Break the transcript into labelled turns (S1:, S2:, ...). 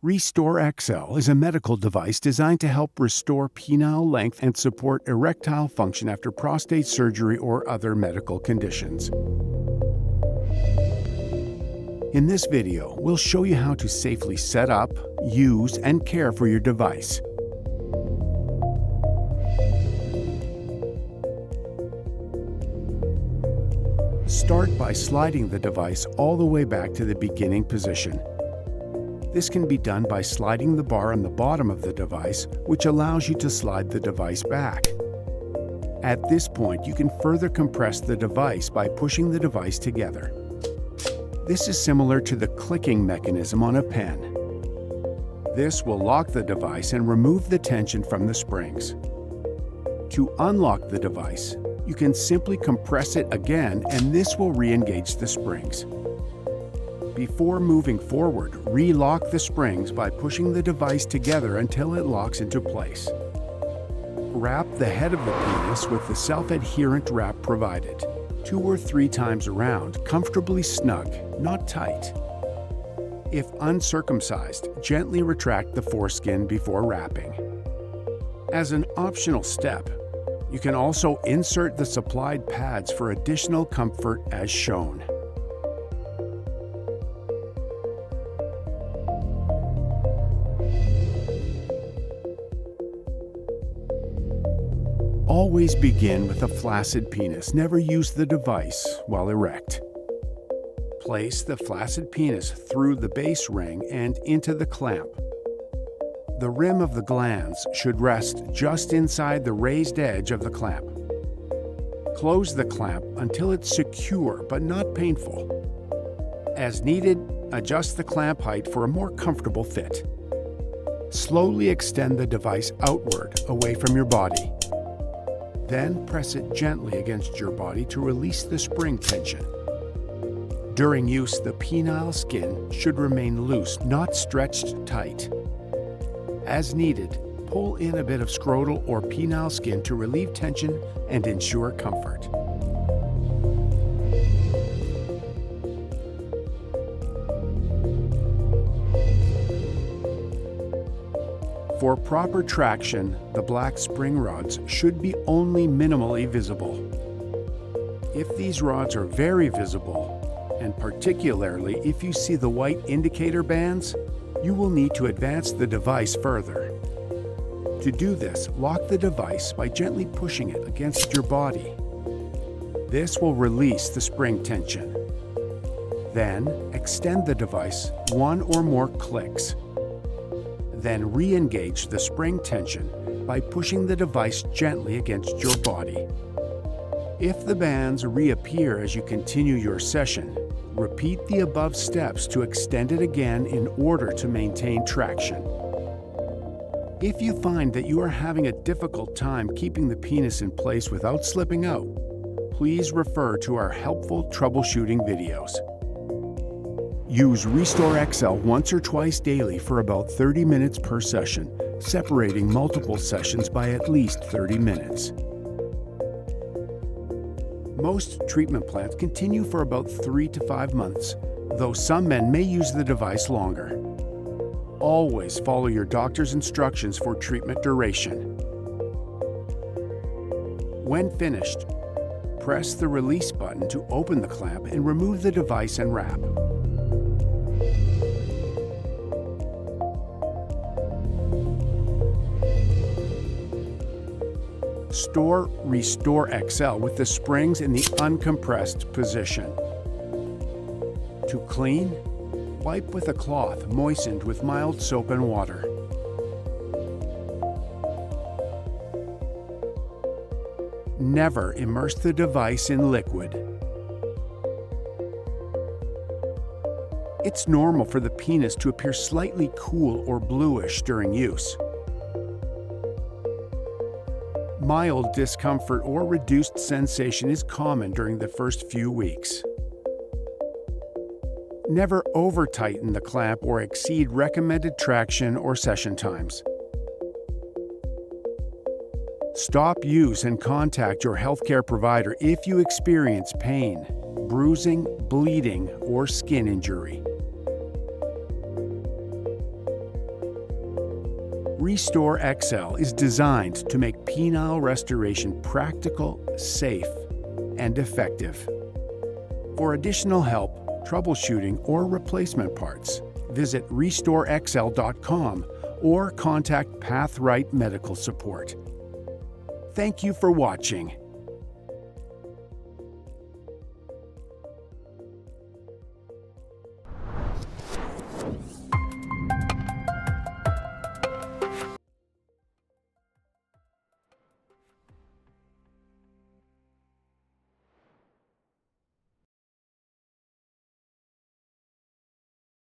S1: RestoreXL is a medical device designed to help restore penile length and support erectile function after prostate surgery or other medical conditions. In this video, we'll show you how to safely set up, use, and care for your device. Start by sliding the device all the way back to the beginning position. This can be done by sliding the bar on the bottom of the device, which allows you to slide the device back. At this point, you can further compress the device by pushing the device together. This is similar to the clicking mechanism on a pen. This will lock the device and remove the tension from the springs. To unlock the device, you can simply compress it again and this will re-engage the springs. Before moving forward, re-lock the springs by pushing the device together until it locks into place. Wrap the head of the penis with the self-adherent wrap provided, 2 or 3 times around, comfortably snug, not tight. If uncircumcised, gently retract the foreskin before wrapping. As an optional step, you can also insert the supplied pads for additional comfort as shown. Always begin with a flaccid penis. Never use the device while erect. Place the flaccid penis through the base ring and into the clamp. The rim of the glands should rest just inside the raised edge of the clamp. Close the clamp until it's secure but not painful. As needed, adjust the clamp height for a more comfortable fit. Slowly extend the device outward, away from your body. Then press it gently against your body to release the spring tension. During use, the penile skin should remain loose, not stretched tight. As needed, pull in a bit of scrotal or penile skin to relieve tension and ensure comfort. For proper traction, the black spring rods should be only minimally visible. If these rods are very visible, and particularly if you see the white indicator bands, you will need to advance the device further. To do this, lock the device by gently pushing it against your body. This will release the spring tension. Then, extend the device 1 or more clicks. Then re-engage the spring tension by pushing the device gently against your body. If the bands reappear as you continue your session, repeat the above steps to extend it again in order to maintain traction. If you find that you are having a difficult time keeping the penis in place without slipping out, please refer to our helpful troubleshooting videos. Use RestoreXL once or twice daily for about 30 minutes per session, separating multiple sessions by at least 30 minutes. Most treatment plans continue for about 3 to 5 months, though some men may use the device longer. Always follow your doctor's instructions for treatment duration. When finished, press the release button to open the clamp and remove the device and wrap. Store RestoreXL with the springs in the uncompressed position. To clean, wipe with a cloth moistened with mild soap and water. Never immerse the device in liquid. It's normal for the penis to appear slightly cool or bluish during use. Mild discomfort or reduced sensation is common during the first few weeks. Never over-tighten the clamp or exceed recommended traction or session times. Stop use and contact your healthcare provider if you experience pain, bruising, bleeding, or skin injury. RestoreXL is designed to make penile restoration practical, safe, and effective. For additional help, troubleshooting, or replacement parts, visit RestoreXL.com or contact PathRight Medical Support. Thank you for watching.